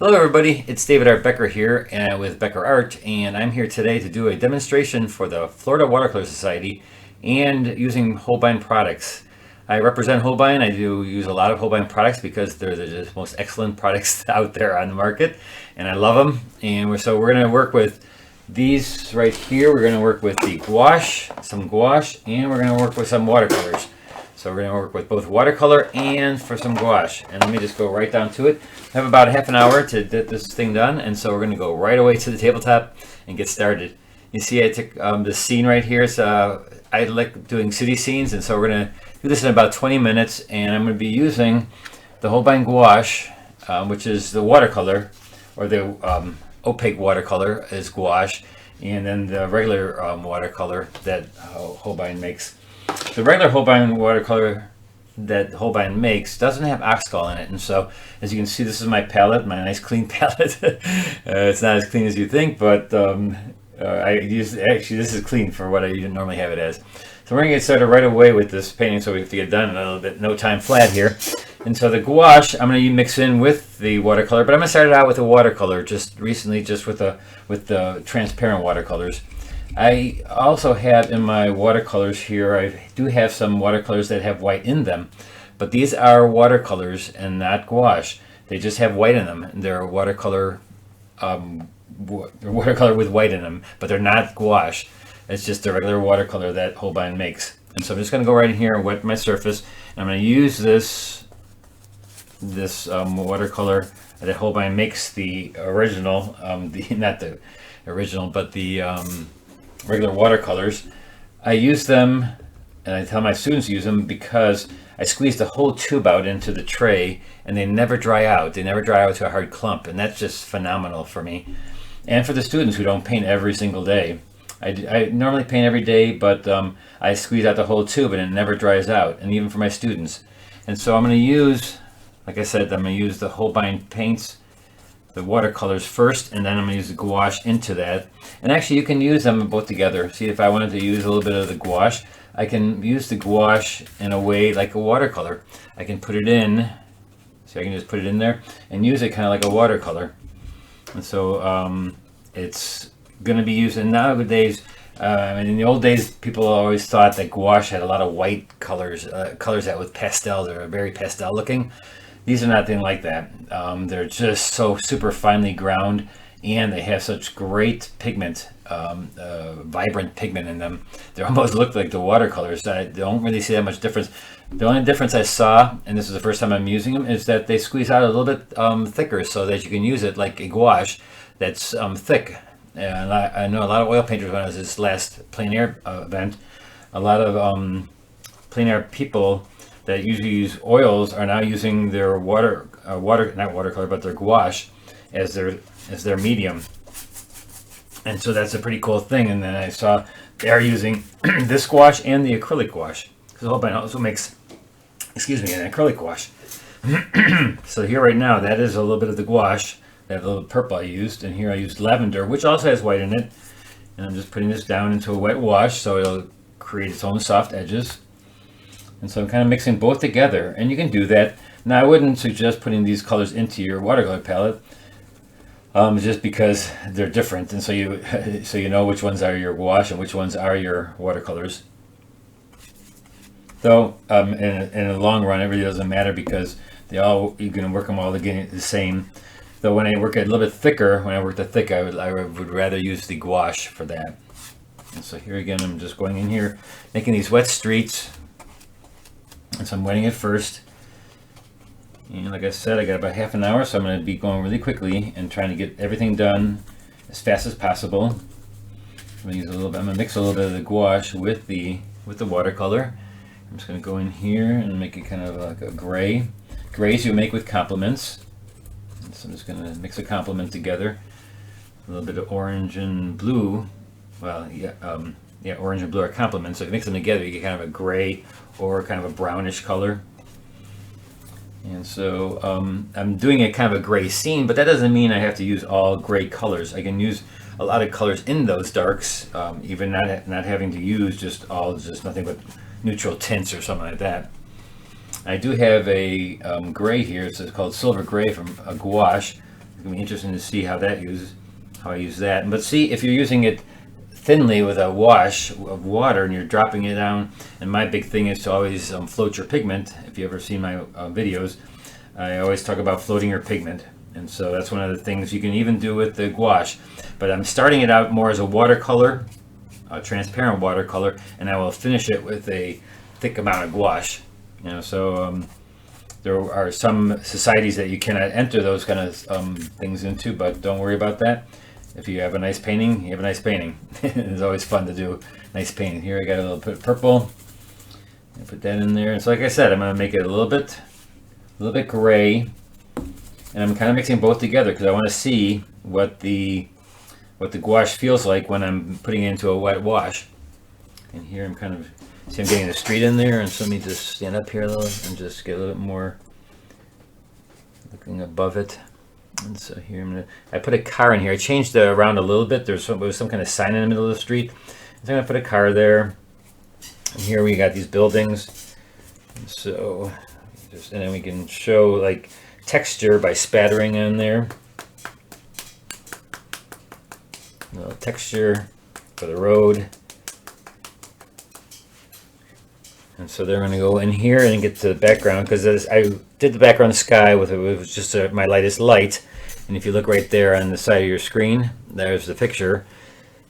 Hello everybody, it's David Art Becker here with BeckerArt, and I'm here today to do a demonstration for the Florida Watercolor Society and using Holbein products. I represent Holbein. I do use a lot of Holbein products because they're the most excellent products out there on the market, and I love them. And so we're going to work with these right here. We're going to work with the gouache, some gouache, and we're going to work with some watercolors. So we're going to work with both watercolor and for some gouache. And let me just go right down to it. I have about half an hour to get this thing done, and so we're going to go right away to the tabletop and get started. You see I took the scene right here. So I like doing city scenes, and so we're going to do this in about 20 minutes. And I'm going to be using the Holbein Gouache, which is the watercolor, or the opaque watercolor is gouache, and then the regular watercolor that Holbein makes. The regular Holbein watercolor that Holbein makes doesn't have oxcal in it, and so as you can see, this is my palette, my nice clean palette. It's not as clean as you think, but actually this is clean for what I normally have it as. So we're gonna get started right away with this painting, so we have to get done in a little bit, no time flat here. And so the gouache I'm gonna mix in with the watercolor, but I'm gonna start it out with the watercolor just with the transparent watercolors. I also have in my watercolors here, I do have some watercolors that have white in them, but these are watercolors and not gouache. They just have white in them, and they're watercolor with white in them, but they're not gouache. It's just a regular watercolor that Holbein makes. And so I'm just going to go right in here and wet my surface, and I'm going to use this watercolor that Holbein makes, the original, not the original, but the regular watercolors. I use them, and I tell my students to use them because I squeeze the whole tube out into the tray and they never dry out. They never dry out to a hard clump, and that's just phenomenal for me. And for the students who don't paint every single day. I normally paint every day, but I squeeze out the whole tube and it never dries out, and even for my students. And so I'm going to use, like I said, I'm going to use the Holbein paints, the watercolors first, and then I'm going to use the gouache into that. And actually you can use them both together. See, if I wanted to use a little bit of the gouache, I can use the gouache in a way like a watercolor. I can put it in, so I can just put it in there and use it kind of like a watercolor. And so it's going to be used, and nowadays, in the old days, people always thought that gouache had a lot of white colors, colors that with pastel, they're very pastel looking. These are nothing like that. They're just so super finely ground, and they have such great pigment, vibrant pigment in them. They almost look like the watercolors. I don't really see that much difference. The only difference I saw, and this is the first time I'm using them, is that they squeeze out a little bit thicker so that you can use it like a gouache that's thick. And I know a lot of oil painters, when I was at this last plein air event, a lot of plein air people that usually use oils are now using their not watercolor, but their gouache as their medium. And so that's a pretty cool thing. And then I saw they are using this gouache and the acrylic gouache, because Holbein also makes, an acrylic gouache. So here right now, that is a little bit of the gouache, that little purple I used, and here I used lavender, which also has white in it. And I'm just putting this down into a wet wash so it'll create its own soft edges. And so I'm kind of mixing both together, and you can do that. Now I wouldn't suggest putting these colors into your watercolor palette, just because they're different, and so you know which ones are your gouache and which ones are your watercolors. Though in the long run, it really doesn't matter because you can work them all again the same. Though when I work a little bit thicker, I would rather use the gouache for that. And so here again, I'm just going in here, making these wet streets. And so I'm wetting it first. And like I said, I got about half an hour, so I'm going to be going really quickly and trying to get everything done as fast as possible. I'm going to mix a little bit of the gouache with the watercolor. I'm just going to go in here and make it kind of like a gray. Grays you make with complements. And so I'm just going to mix a complement together. A little bit of orange and blue. Well, yeah, orange and blue are complements. So if you mix them together, you get kind of a gray or kind of a brownish color. And so I'm doing a kind of a gray scene, but that doesn't mean I have to use all gray colors. I can use a lot of colors in those darks, even not having to use just nothing but neutral tints or something like that. I do have a gray here. It's called silver gray from a gouache. gonna be interesting to see how I use that. But see, if you're using it thinly with a wash of water and you're dropping it down, and my big thing is to always float your pigment. If you ever seen my videos, I always talk about floating your pigment, and so that's one of the things you can even do with the gouache. But I'm starting it out more as a watercolor, a transparent watercolor, and I will finish it with a thick amount of gouache. You know, so there are some societies that you cannot enter those kind of things into, but don't worry about that. If you have a nice painting, you have a nice painting. It's always fun to do nice painting. Here I got a little bit of purple. I put that in there. And so like I said, I'm going to make it a little bit gray. And I'm kind of mixing both together because I want to see what the gouache feels like when I'm putting it into a wet wash. And here I'm kind of, see I'm getting the street in there, and so let me just stand up here a little and just get a little bit more looking above it. And so here I put a car in here. I changed it around a little bit. There was some kind of sign in the middle of the street. So I'm going to put a car there. And here we got these buildings. And so, and then we can show like texture by spattering on there. A little texture for the road. And so they're going to go in here and get to the background, because I did the background sky with it was just my lightest light. And if you look right there on the side of your screen, there's the picture.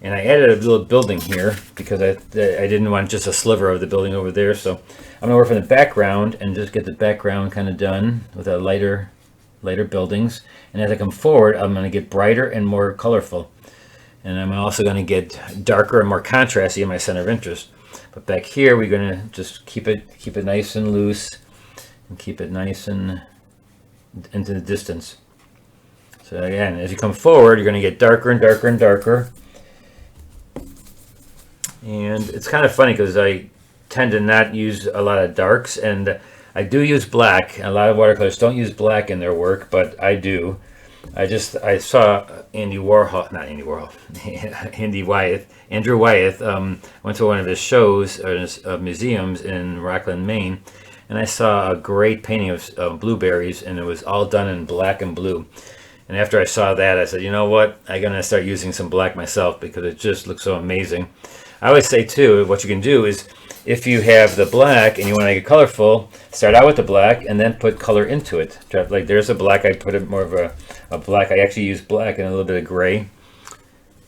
And I added a little building here because I didn't want just a sliver of the building over there. So I'm going to work from the background and just get the background kind of done with a lighter buildings. And as I come forward, I'm going to get brighter and more colorful. And I'm also going to get darker and more contrasty in my center of interest. But back here, we're going to just keep it nice and loose, and keep it nice and into the distance. So again, as you come forward, you're going to get darker and darker and darker. And it's kind of funny because I tend to not use a lot of darks, and I do use black. A lot of watercolors don't use black in their work, but I do. I saw Andrew Wyeth, went to one of his shows or museums in Rockland, Maine, and I saw a great painting of blueberries, and it was all done in black and blue. And after I saw that, I said, you know what, I'm going to start using some black myself because it just looks so amazing. I always say too, what you can do is, if you have the black and you want to make it colorful, start out with the black and then put color into it. Like there's a black, I put it more of a black. I actually use black and a little bit of gray.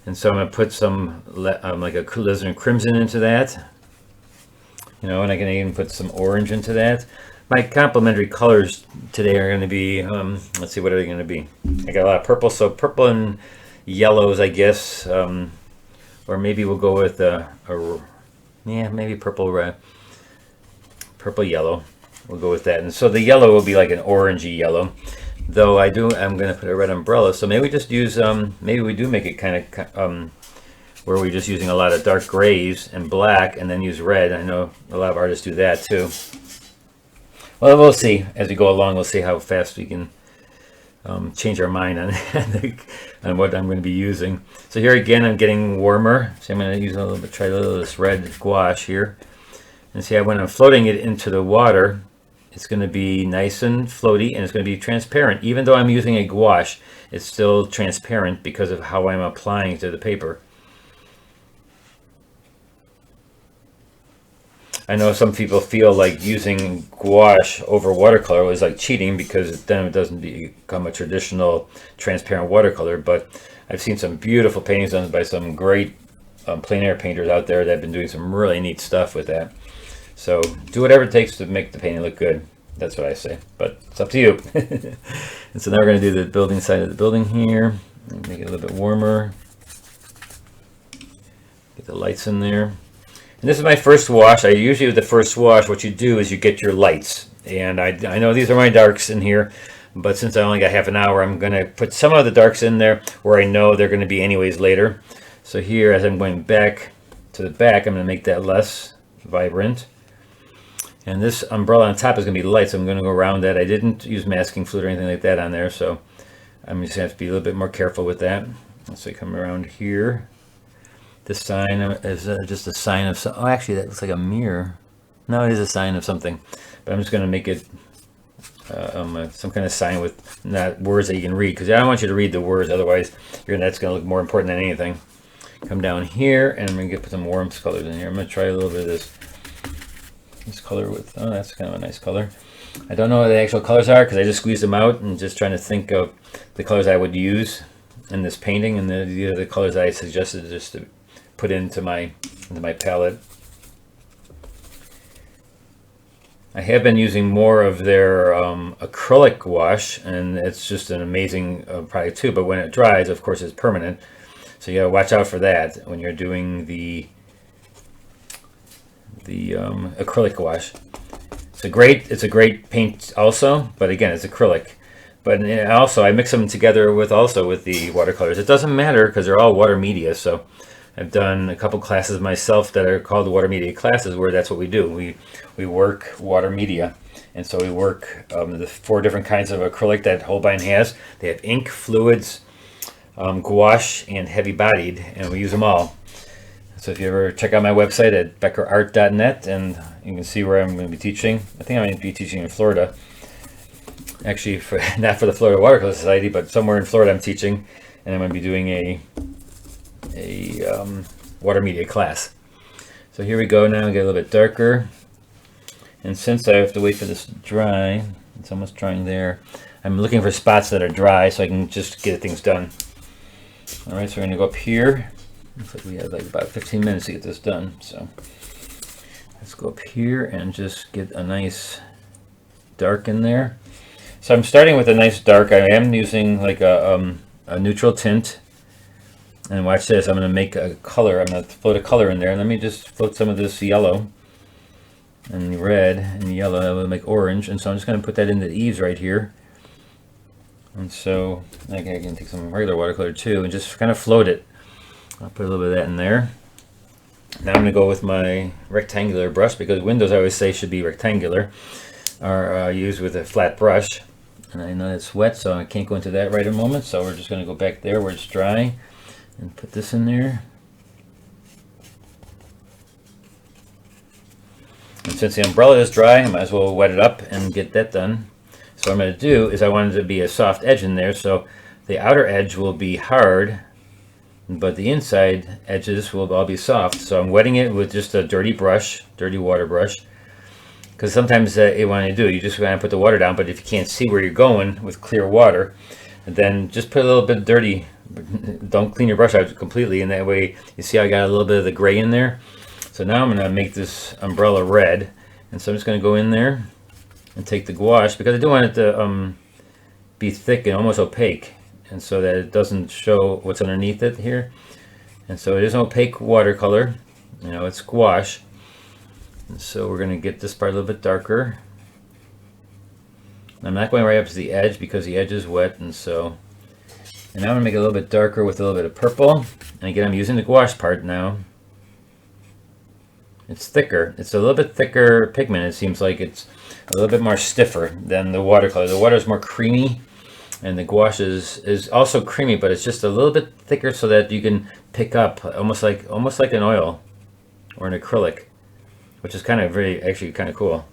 And so I'm going to put some like a alizarin crimson into that. You know, and I can even put some orange into that. My complementary colors today are going to be, let's see, what are they going to be? I got a lot of purple, so purple and yellows, I guess. Or maybe we'll go with maybe purple yellow. We'll go with that. And so the yellow will be like an orangey yellow. Though I'm going to put a red umbrella. So maybe we just use, maybe we do make it kind of where we're just using a lot of dark grays and black and then use red. I know a lot of artists do that too. Well, we'll see. As we go along, we'll see how fast we can change our mind on what I'm going to be using. So here again, I'm getting warmer. So I'm going to use try a little of this red gouache here. And see, when I'm floating it into the water, it's going to be nice and floaty, and it's going to be transparent. Even though I'm using a gouache, it's still transparent because of how I'm applying to the paper. I know some people feel like using gouache over watercolor is like cheating because then it doesn't become a traditional transparent watercolor, but I've seen some beautiful paintings done by some great plein air painters out there that have been doing some really neat stuff with that. So do whatever it takes to make the painting look good. That's what I say, but it's up to you. And so now we're going to do the building side of the building here. Make it a little bit warmer. Get the lights in there. And this is my first wash. Usually with the first wash, what you do is you get your lights. And I know these are my darks in here, but since I only got half an hour, I'm going to put some of the darks in there where I know they're going to be anyways later. So here, as I'm going back to the back, I'm going to make that less vibrant. And this umbrella on top is going to be light, so I'm going to go around that. I didn't use masking fluid or anything like that on there, so I'm just going to have to be a little bit more careful with that. So I come around here. This sign is just a sign of some, oh, actually that looks like a mirror. No, it is a sign of something, but I'm just going to make it some kind of sign with not words that you can read, because I don't want you to read the words, otherwise that's going to look more important than anything. Come down here, and I'm going to put some warmth colors in here. I'm going to try a little bit of this color with, oh, that's kind of a nice color. I don't know what the actual colors are because I just squeezed them out and just trying to think of the colors I would use in this painting, and these are the colors I suggested just to put into my palette. I have been using more of their acrylic gouache, and it's just an amazing product too, but when it dries, of course, it's permanent. So you gotta watch out for that when you're doing the acrylic gouache. It's a great paint also, but again, it's acrylic. But also, I mix them together with the watercolors. It doesn't matter because they're all water media. So I've done a couple classes myself that are called water media classes, where that's what we do. We work water media, and so we work the 4 different kinds of acrylic that Holbein has. They have ink, fluids, gouache, and heavy bodied, and we use them all. So if you ever check out my website at BeckerArt.net, and you can see where I'm going to be teaching. I think I'm going to be teaching in Florida. Actually, not for the Florida Watercolor Society, but somewhere in Florida I'm teaching, and I'm going to be doing a water media class. So here we go. Now I get a little bit darker, and since I have to wait for this to dry, it's almost drying there. I'm looking for spots that are dry so I can just get things done. All right, so we're going to go up here. Looks like we have like about 15 minutes to get this done. So let's go up here and just get a nice dark in there. So I'm starting with a nice dark. I am using like a neutral tint. And watch this, I'm going to make a color. I'm going to float a color in there. Let me just float some of this yellow and red and yellow. I will make orange. And so I'm just going to put that in the eaves right here. And so I can take some regular watercolor too and just kind of float it. I'll put a little bit of that in there. Now I'm going to go with my rectangular brush, because windows I always say should be rectangular, or used with a flat brush. And I know it's wet, so I can't go into that right at the moment. So we're just going to go back there where it's dry and put this in there. And since the umbrella is dry, I might as well wet it up and get that done. So what I'm going to do is I want it to be a soft edge in there, so the outer edge will be hard, but the inside edges will all be soft. So I'm wetting it with just a dirty water brush, because sometimes you want to do, you just want to put the water down, but if you can't see where you're going with clear water, then just put a little bit dirty. Don't clean your brush out completely, and that way you see I got a little bit of the gray in there. So now I'm going to make this umbrella red, and so I'm just going to go in there and take the gouache, because I do want it to be thick and almost opaque, and so that it doesn't show what's underneath it here. And so it is an opaque watercolor, it's gouache. And so we're going to get this part a little bit darker. I'm not going right up to the edge because the edge is wet, and now I'm going to make it a little bit darker with a little bit of purple. And again, I'm using the gouache part now. It's thicker. It's a little bit thicker pigment. It seems like it's a little bit more stiffer than the watercolor. The water is more creamy, and the gouache is also creamy, but it's just a little bit thicker so that you can pick up almost like an oil or an acrylic, which is actually kind of cool.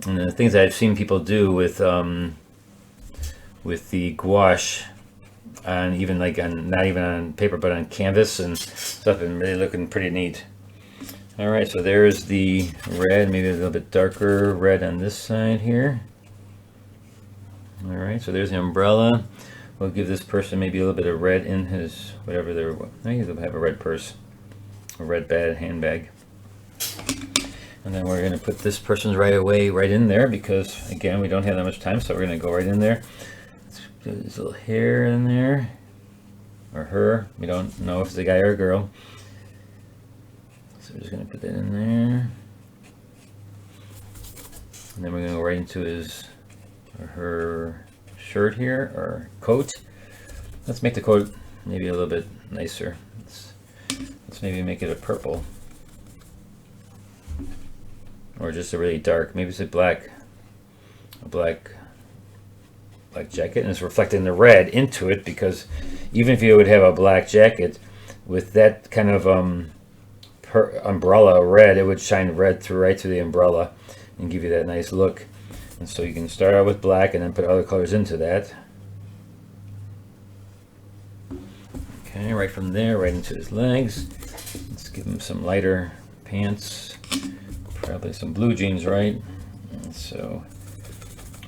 And the things that I've seen people do with the gouache, and even not even on paper but on canvas and stuff, and really looking pretty neat. All right, so there's the red, maybe a little bit darker red on this side here. All right, so there's the umbrella. We'll give this person maybe a little bit of red in his whatever they're. I think he'll have a red purse, a red handbag. And then we're going to put this person's right in there, because again, we don't have that much time, so we're going to go right in there. Let's put his little hair in there, or her. We don't know if it's a guy or a girl. So we're just going to put that in there. And then we're going to go right into his or her shirt here, or coat. Let's make the coat maybe a little bit nicer. Let's maybe make it a purple. Or just a really dark, maybe it's a black jacket, and it's reflecting the red into it, because even if you would have a black jacket with that kind of umbrella red, it would shine red right through the umbrella, and give you that nice look. And so you can start out with black and then put other colors into that. Okay, right from there, right into his legs. Let's give him some lighter pants, probably some blue jeans, right? And so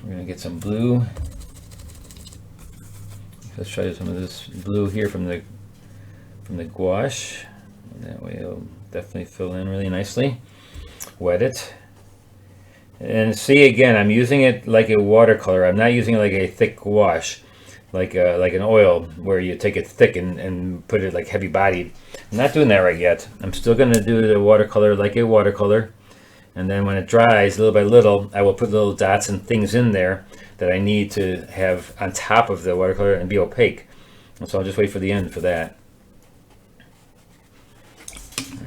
we're gonna get some blue. Let's try some of this blue here from the gouache. And that way it'll definitely fill in really nicely. Wet it. And see, again, I'm using it like a watercolor. I'm not using it like a thick gouache, like an oil where you take it thick and put it like heavy bodied. I'm not doing that right yet. I'm still going to do the watercolor like a watercolor. And then when it dries, little by little, I will put little dots and things in there that I need to have on top of the watercolor and be opaque. And so I'll just wait for the end for that.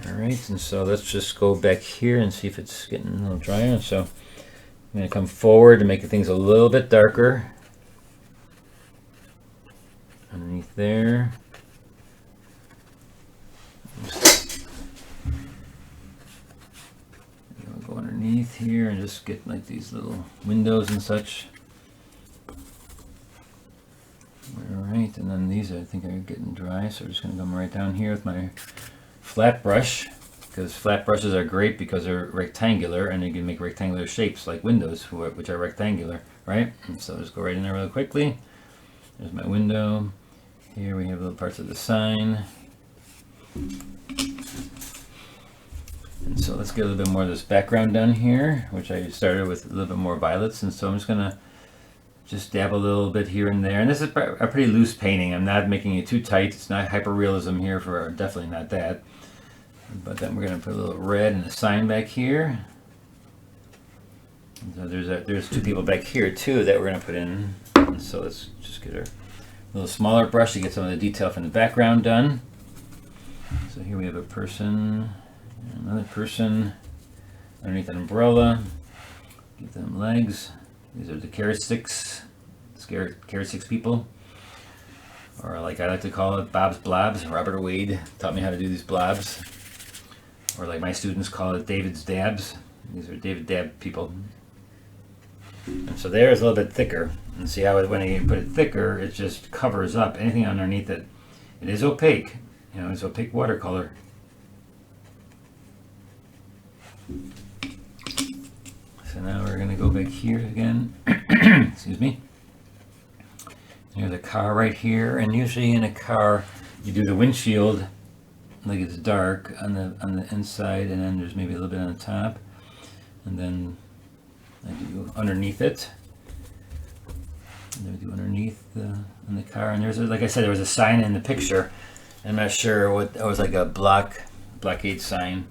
Alright, and so let's just go back here and see if it's getting a little drier. So I'm going to come forward to make things a little bit darker. Underneath there. I'll go underneath here and just get like these little windows and such. Alright, and then these I think are getting dry, so I'm just going to come right down here with my flat brush, because flat brushes are great because they're rectangular and you can make rectangular shapes like windows, which are rectangular, right? And so just go right in there really quickly. There's my window. Here we have little parts of the sign. And so let's get a little bit more of this background done here, which I started with a little bit more violets. And so I'm just gonna just dab a little bit here and there. And this is a pretty loose painting. I'm not making it too tight. It's not hyper-realism here, for definitely not that. But then we're gonna put a little red and a sign back here. And so there's two people back here too that we're gonna put in. And so let's just get our little smaller brush to get some of the detail from the background done. So here we have a person, another person underneath an umbrella. Give them legs. These are the carrot sticks people, or like I like to call it, Bob's Blobs. Robert Wade taught me how to do these blobs, or like my students call it, David's Dabs. These are David Dab people. And so there is a little bit thicker, and see how when you put it thicker, it just covers up anything underneath it. It is opaque, you know, it's opaque watercolor. So now we're going to go back here again. Excuse me. There's a car right here, and usually in a car you do the windshield like it's dark on the inside, and then there's maybe a little bit on the top, and then I do underneath it. And then we do underneath in the car, and there's like I said, there was a sign in the picture. I'm not sure what it was, like a blockade sign.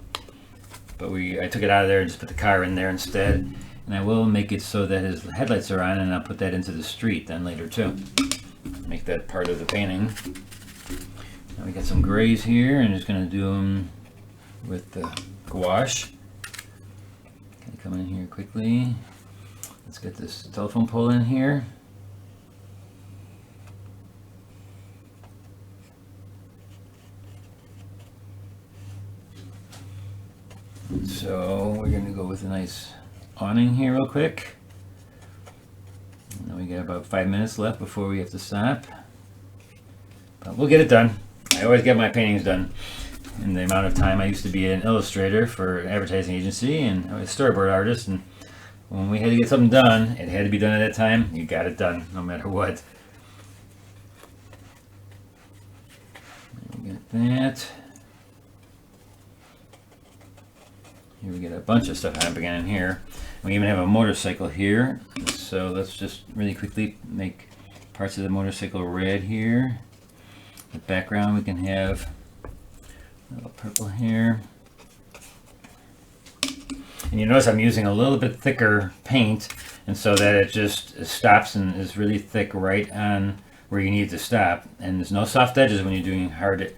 But I took it out of there and just put the car in there instead. And I will make it so that his headlights are on, and I'll put that into the street then later too. Make that part of the painting. Now we got some grays here, and just going to do them with the gouache. Okay, come in here quickly. Let's get this telephone pole in here. So we're going to go with a nice awning here real quick. And then we got about 5 minutes left before we have to stop. But we'll get it done. I always get my paintings done in the amount of time. I used to be an illustrator for an advertising agency, and I was a storyboard artist, and when we had to get something done, it had to be done at that time. You got it done no matter what. We got that. Here we get a bunch of stuff happening in here. We even have a motorcycle here. So let's just really quickly make parts of the motorcycle red here. The background we can have a little purple here. And you notice I'm using a little bit thicker paint, and so that it just stops and is really thick right on where you need to stop. And there's no soft edges when you're doing hard,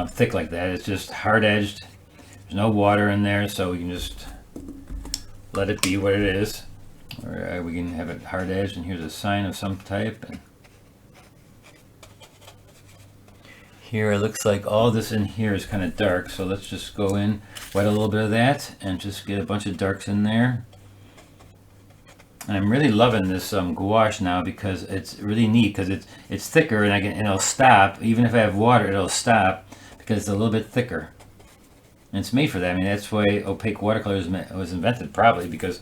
thick like that. It's just hard edged. There's no water in there, so we can just let it be what it is. Or we can have it hard edged, and here's a sign of some type. And here it looks like all this in here is kind of dark, so let's just go in, wet a little bit of that, and just get a bunch of darks in there. And I'm really loving this gouache now because it's really neat because it's thicker and it'll stop even if I have water, it'll stop because it's a little bit thicker. And it's made for that. I mean, that's why opaque watercolors was invented, probably because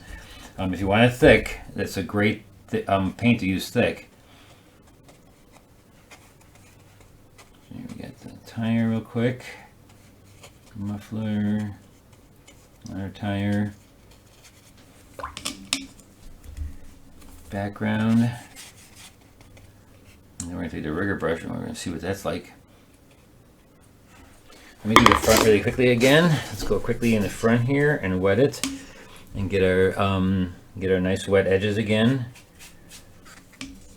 if you want it thick, that's a great paint to use thick. Here we get the tire real quick, muffler, another tire, background, and then we're going to take the rigger brush and we're going to see what that's like. Let me do the front really quickly again. Let's go quickly in the front here and wet it and get our nice wet edges again.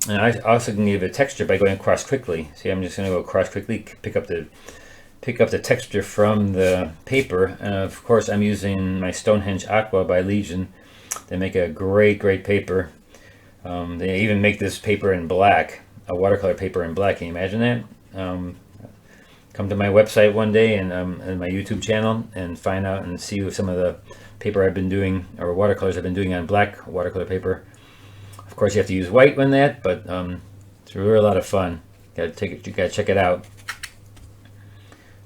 And I also can give it texture by going across quickly. See, I'm just going to go across quickly, pick up the texture from the paper. And of course, I'm using my Stonehenge Aqua by Legion. They make a great paper. They even make this paper in black, a watercolor paper in black. Can you imagine that? Come to my website one day and my YouTube channel and find out and see some of the paper I've been doing, or watercolors I've been doing on black watercolor paper. Of course, you have to use white when that, but it's really a lot of fun. You gotta check it out.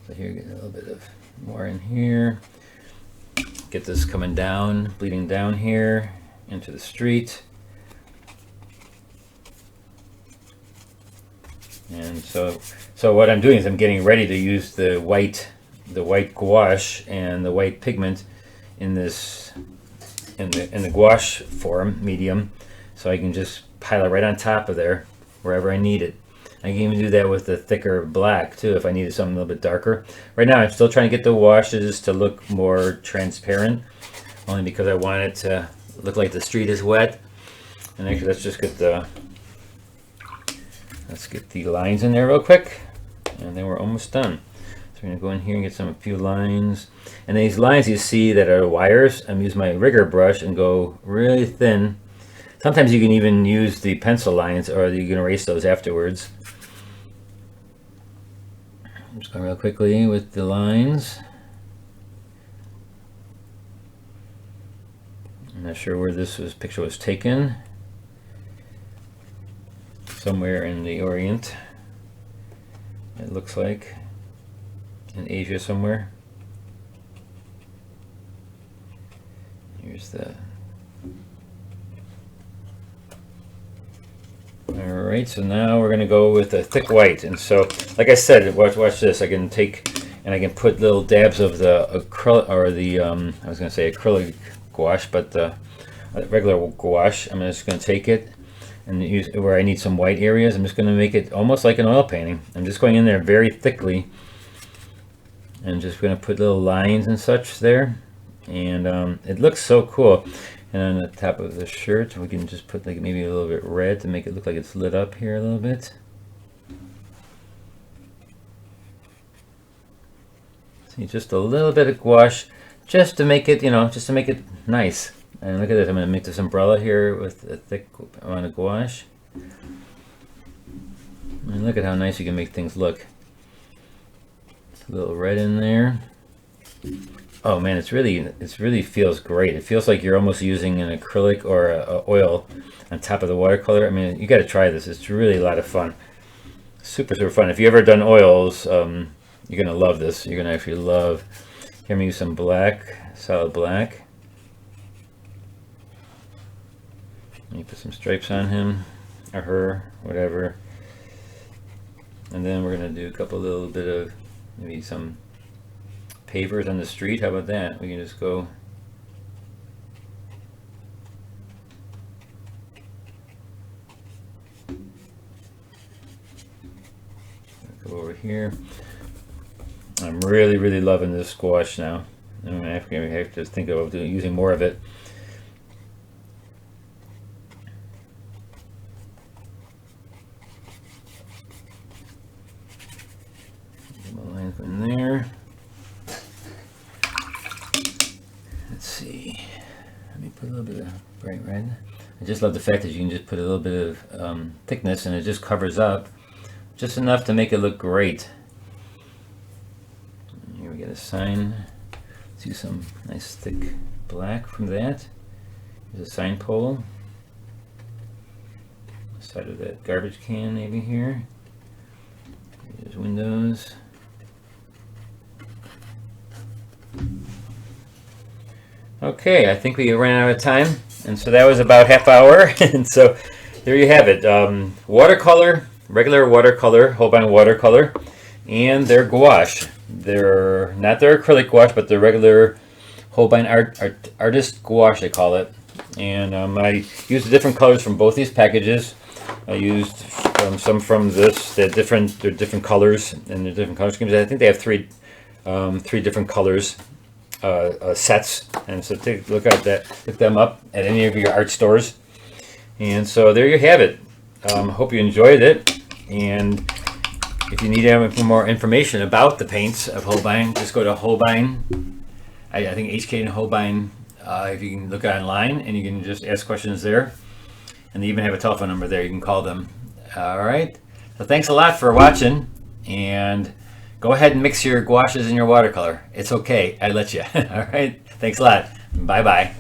So here, get a little bit of more in here. Get this coming down, bleeding down here into the street. And so what I'm doing is I'm getting ready to use the white gouache and the white pigment in the gouache form medium, so I can just pile it right on top of there wherever I need it. I can even do that with the thicker black too if I needed something a little bit darker. Right now I'm still trying to get the washes to look more transparent, only because I want it to look like the street is wet. And actually, let's get the lines in there real quick, and then we're almost done. So we're gonna go in here and get a few lines. And these lines you see that are wires, I'm using my rigger brush and go really thin. Sometimes you can even use the pencil lines, or you can erase those afterwards. I'm just going real quickly with the lines. I'm not sure where this picture was taken. Somewhere in the Orient, it looks like, in Asia somewhere. Here's the. Alright, so now we're going to go with a thick white. And so, like I said, watch this. I can take and I can put little dabs of the acrylic, or the I was going to say acrylic gouache, but the regular gouache. I'm just going to take it and use where I need some white areas. I'm just going to make it almost like an oil painting. I'm just going in there very thickly and just going to put little lines and such there, and it looks so cool. And on the top of the shirt we can just put like maybe a little bit red to make it look like it's lit up here a little bit. See, just a little bit of gouache just to make it, just to make it nice. And look at this, I'm going to make this umbrella here with a thick amount of gouache. And look at how nice you can make things look. A little red in there. Oh man, it really feels great. It feels like you're almost using an acrylic or a oil on top of the watercolor. I mean, you got to try this. It's really a lot of fun. Super fun. If you ever done oils, you're going to love this. You're going to actually love. Here, I'm going to use some black, solid black. You put some stripes on him or her, whatever, and then we're going to do a couple little bit of maybe some pavers on the street. How about that? We can just go over here. I'm really loving this gouache now. I'm going to have to think about using more of it. In there. Let's see. Let me put a little bit of bright red. I just love the fact that you can just put a little bit of thickness and it just covers up just enough to make it look great. Here we get a sign. Let's use some nice thick black from that. There's a sign pole. Side of that garbage can maybe here. There's windows. Okay, I think we ran out of time, and so that was about half hour. And so there you have it. Watercolor, regular watercolor, Holbein watercolor, and their gouache. They're not their acrylic gouache, but the regular Holbein artist gouache, they call it. And I used the different colors from both these packages. I used some from this. They're different colors and they're different color schemes. I think they have three different colors sets. And so take a look at that. Look them up at any of your art stores. And so there you have it. Hope you enjoyed it. And if you need any more information about the paints of Holbein, just go to Holbein. I think HK and Holbein. If you can look online and you can just ask questions there. And they even have a telephone number there. You can call them. All right. So thanks a lot for watching. And go ahead and mix your gouaches in your watercolor. It's okay. I let you. All right. Thanks a lot. Bye-bye.